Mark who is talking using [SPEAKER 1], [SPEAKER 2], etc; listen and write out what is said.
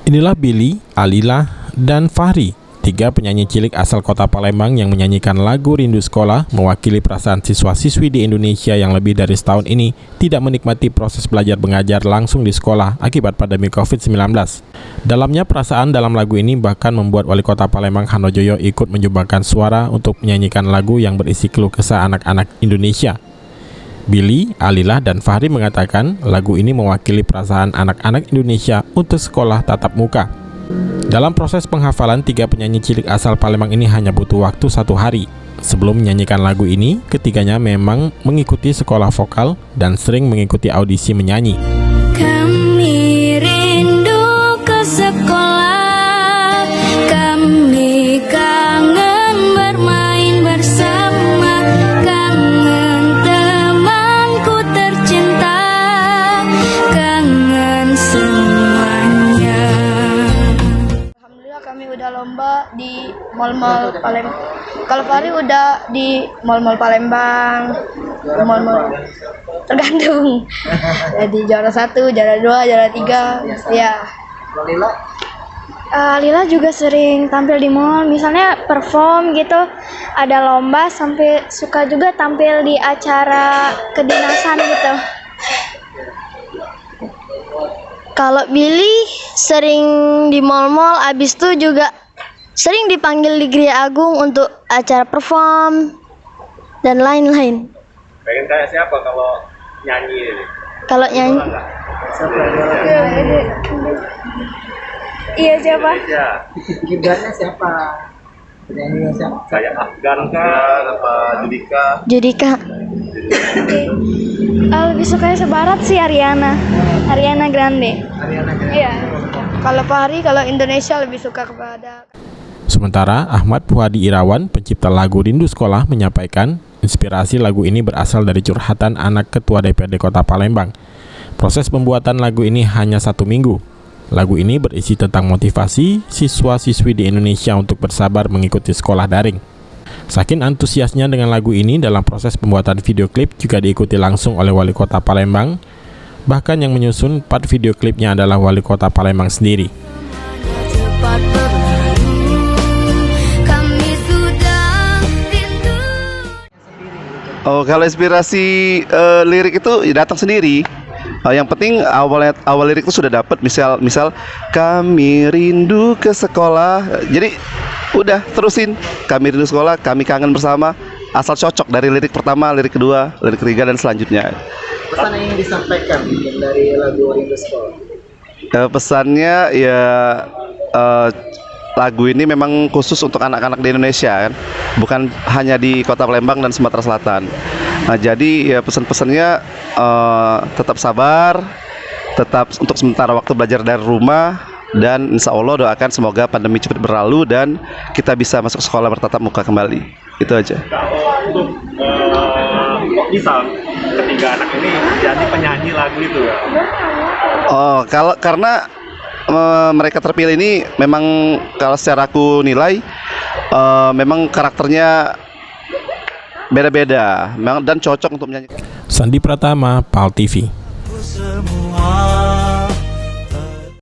[SPEAKER 1] Inilah Billy, Alila, dan Fahri, tiga penyanyi cilik asal kota Palembang yang menyanyikan lagu Rindu Sekolah mewakili perasaan siswa-siswi di Indonesia yang lebih dari setahun ini tidak menikmati proses belajar mengajar langsung di sekolah akibat pandemi COVID-19. Dalamnya perasaan dalam lagu ini bahkan membuat Wali Kota Palembang Hanojoyo ikut menyumbangkan suara untuk menyanyikan lagu yang berisi keluh kesah anak-anak Indonesia. Billy, Alila, dan Fahri mengatakan lagu ini mewakili perasaan anak-anak Indonesia untuk sekolah tatap muka. Dalam proses penghafalan, tiga penyanyi cilik asal Palembang ini hanya butuh waktu 1 hari. Sebelum menyanyikan lagu ini, ketiganya memang mengikuti sekolah vokal dan sering mengikuti audisi menyanyi.
[SPEAKER 2] Kami rindu ke sekolah, kami kangen bermain bersama, kangen temanku tercinta, kangen semuanya.
[SPEAKER 3] Alhamdulillah kami udah lomba di mal-mal Palembang. Kalau Fahri udah di mal-mal Palembang, mal-mal tergantung. Jadi juara 1, juara 2, juara 3, ya.
[SPEAKER 4] Lila juga sering tampil di mall, misalnya perform gitu, ada lomba, sampai suka juga tampil di acara kedinasan gitu.
[SPEAKER 3] Kalau Billy sering di mal-mal, abis itu juga sering dipanggil di Gereja Agung untuk acara perform dan lain-lain.
[SPEAKER 5] Pengen kayak siapa kalau nyanyi ini?
[SPEAKER 3] Kalau nyanyi,
[SPEAKER 4] Iya siapa?
[SPEAKER 5] Ya,
[SPEAKER 6] Gibrannya siapa? Penyanyinya siapa?
[SPEAKER 5] kayak Afgan kah, apa Judika?
[SPEAKER 3] Judika.
[SPEAKER 4] Lebih suka sebarat sih Ariana Grande.
[SPEAKER 6] Ariana Grande.
[SPEAKER 4] Iya.
[SPEAKER 3] Kalau Fahri, kalau Indonesia lebih suka kepada.
[SPEAKER 1] Sementara Ahmad Puhadi Irawan, pencipta lagu Rindu Sekolah, menyampaikan inspirasi lagu ini berasal dari curhatan anak Ketua DPRD Kota Palembang. Proses pembuatan lagu ini hanya 1 minggu. Lagu ini berisi tentang motivasi siswa-siswi di Indonesia untuk bersabar mengikuti sekolah daring. Saking antusiasnya dengan lagu ini, dalam proses pembuatan video klip juga diikuti langsung oleh Wali Kota Palembang. Bahkan yang menyusun part video klipnya adalah Wali Kota Palembang sendiri.
[SPEAKER 7] Oh, kalau inspirasi lirik itu ya datang sendiri. Yang penting awal lirik itu sudah dapat. Misal kami rindu ke sekolah. Jadi udah terusin, kami rindu sekolah, kami kangen bersama. Asal cocok dari lirik pertama, lirik kedua, lirik ketiga dan selanjutnya.
[SPEAKER 6] Pesan yang ingin disampaikan dari lagu Rindu Sekolah.
[SPEAKER 7] Pesannya ya lagu ini memang khusus untuk anak-anak di Indonesia kan, bukan hanya di Kota Palembang dan Sumatera Selatan. Nah, jadi ya pesan-pesannya tetap sabar, tetap untuk sementara waktu belajar dari rumah, dan insya Allah doakan semoga pandemi cepat berlalu dan kita bisa masuk sekolah bertatap muka kembali. Itu aja.
[SPEAKER 5] Untuk kok bisa ketiga anak ini jadi penyanyi lagu itu ya?
[SPEAKER 7] Oh, karena mereka terpilih ini memang kalau secara aku nilai memang karakternya beda-beda dan cocok untuk menyanyi.
[SPEAKER 1] Sandi Pratama, PAL TV.
[SPEAKER 8] Semua